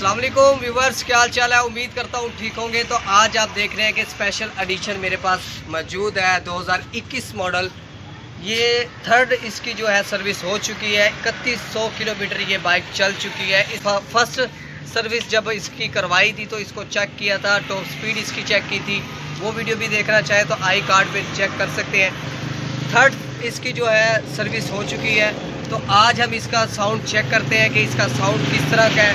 अस्सलामुअलैकुम व्यूवर्स, क्या हाल चाल है। उम्मीद करता हूँ ठीक होंगे। तो आज आप देख रहे हैं कि स्पेशल एडिशन मेरे पास मौजूद है 2021 मॉडल। ये थर्ड इसकी जो है सर्विस हो चुकी है। 3100 किलोमीटर ये बाइक चल चुकी है। फर्स्ट सर्विस जब इसकी करवाई थी तो इसको चेक किया था, टॉप स्पीड इसकी चेक की थी। वो वीडियो भी देखना चाहे तो आई कार्ड पे चेक कर सकते हैं। थर्ड इसकी जो है सर्विस हो चुकी है। तो आज हम इसका साउंड चेक करते हैं कि इसका साउंड किस तरह का है।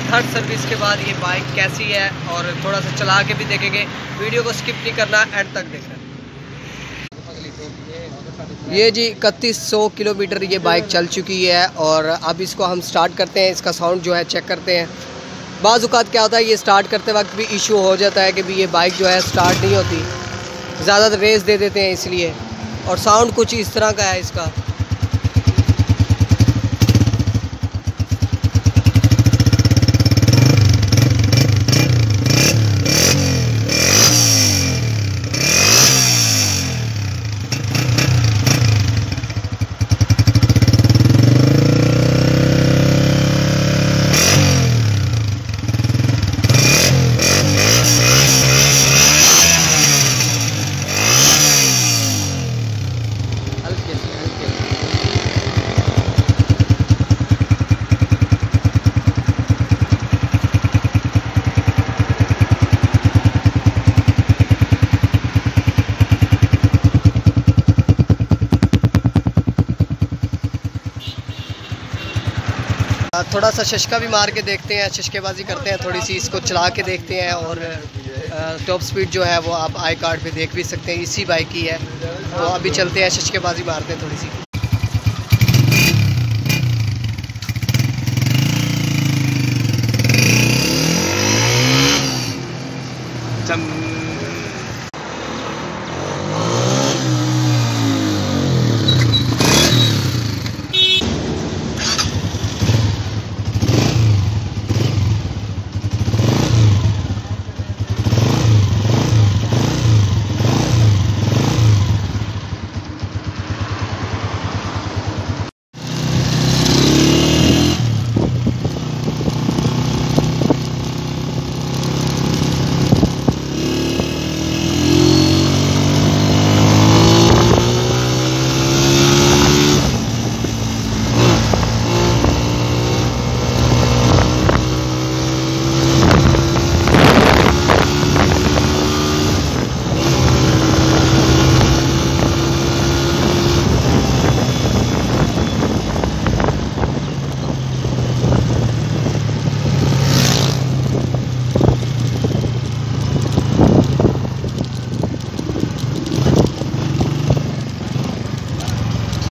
थर्ड सर्विस के बाद ये बाइक कैसी है और थोड़ा सा चला के भी देखेंगे। वीडियो को स्किप नहीं करना, एंड तक देखना। ये जी 3100 किलोमीटर ये बाइक चल चुकी है और अब इसको हम स्टार्ट करते हैं। इसका साउंड जो है चेक करते हैं। बाज़ औक़ात क्या होता है, ये स्टार्ट करते वक्त भी इशू हो जाता है कि भी ये बाइक जो है स्टार्ट नहीं होती, ज़्यादा रेस दे देते हैं इसलिए। और साउंड कुछ इस तरह का है इसका। थोड़ा सा शशका भी मार के देखते हैं, शशकेबाजी करते हैं थोड़ी सी, इसको चला के देखते हैं। और टॉप स्पीड जो है वो आप आई कार्ड पे देख भी सकते हैं, इसी बाइक की है। तो अभी चलते हैं, शशकेबाजी मारते हैं थोड़ी सी।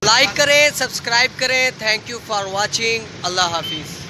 लाइक करें, सब्सक्राइब करें। Thank you for watching. अल्लाह हाफिज़।